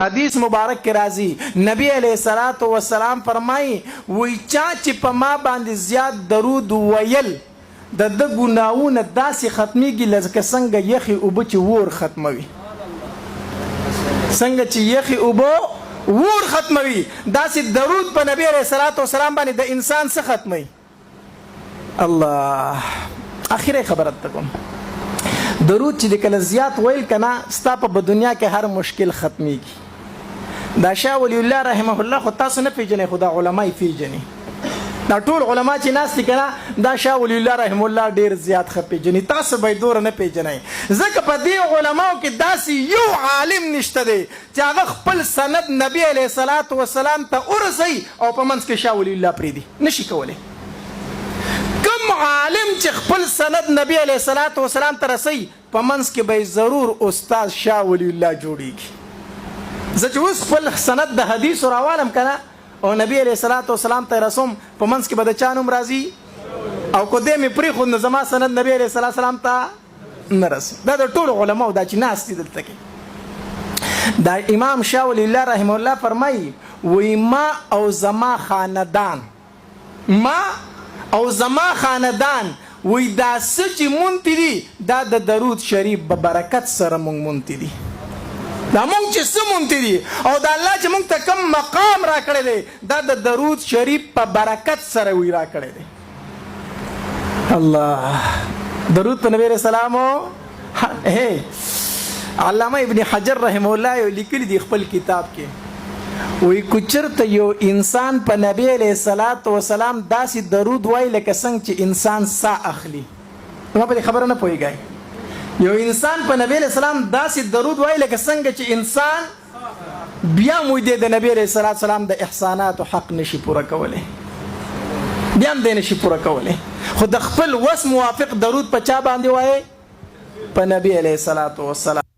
حدیث مبارک کې راځي نبی علیہ الصلوۃ والسلام فرمایي وای چا چې په ما باندې زیات درود ویل د ګناونه داسې ختميږي لکه څنګه یخي اوبه چې ور ختموي څنګه چې یخي اوبه ور ختموي داسې درود په نبی علیہ الصلوۃ والسلام باندې د انسان څخه ختمي الله اخیره خبره تکم درود چې کله زیات ویل کنا ستا په دنیا کې هر مشکل ختميږي دا شاه ولی الله رحمه الله خو تاسو نه پیژنئ خدا علماي پیژني دا ټول علما چې ناس دي کنه دا شاه ولی الله رحمه الله ډیر زیات خپېژني تاسو به دور نه پیژنئ ځکه په دې علماو کې داسې یو عالم نشته دی چې هغه خپل سند نبی علیه الصلاۃ والسلام ته ورسوي او په منځ کې شاه ولی الله پرېږدي نشي کولی کوم عالم چې خپل سند نبی علیه الصلاۃ والسلام ته رسوي په منځ کې به ضرور استاد شاه ولی الله جوړیږي زه چې اوس خپل سند د حدیث راوالم کنه او نبی علیہ الصلوۃ والسلام ته رسوم په منځ کې به د چا نوم راځي او کو دې مې پرېښود نو زما سند نبی علیہ الصلوۃ والسلام ته نه رسي دا د ټولو علماو دا چې ناست دي دلته کې دا امام شاه ولی الله رحمه الله فرمایي وی ما او زما خاندان وی دا څه چې مونږ دي دا د درود شریف په برکت سره مونږ دي دا مونږ چې څه مونږ دي او دا الله چې مونږ ته کوم مقام را کړی دی دا د درود شریف په برکت سره وی را کړی دی الله درود په نبی رسول الله علامه ابن حجر رحمه الله لیکلی دی خپل کتاب کې وی کوچرته یو انسان په نبی علیہ الصلوۃ والسلام داسې درود وای لکه څنګه چې انسان سا اخلي نو په خبره نه پويږي یو انسان په نبی علیہ السلام داسې درود وای لکه څنګه چې انسان بیا مو دې د نبی علیہ السلام د احسانات او حق نشي پوره کوله بیا هم دې نشي پوره کوله خو د خپل وس موافق درود په چا باندې وای په نبی علیہ الصلوۃ والسلام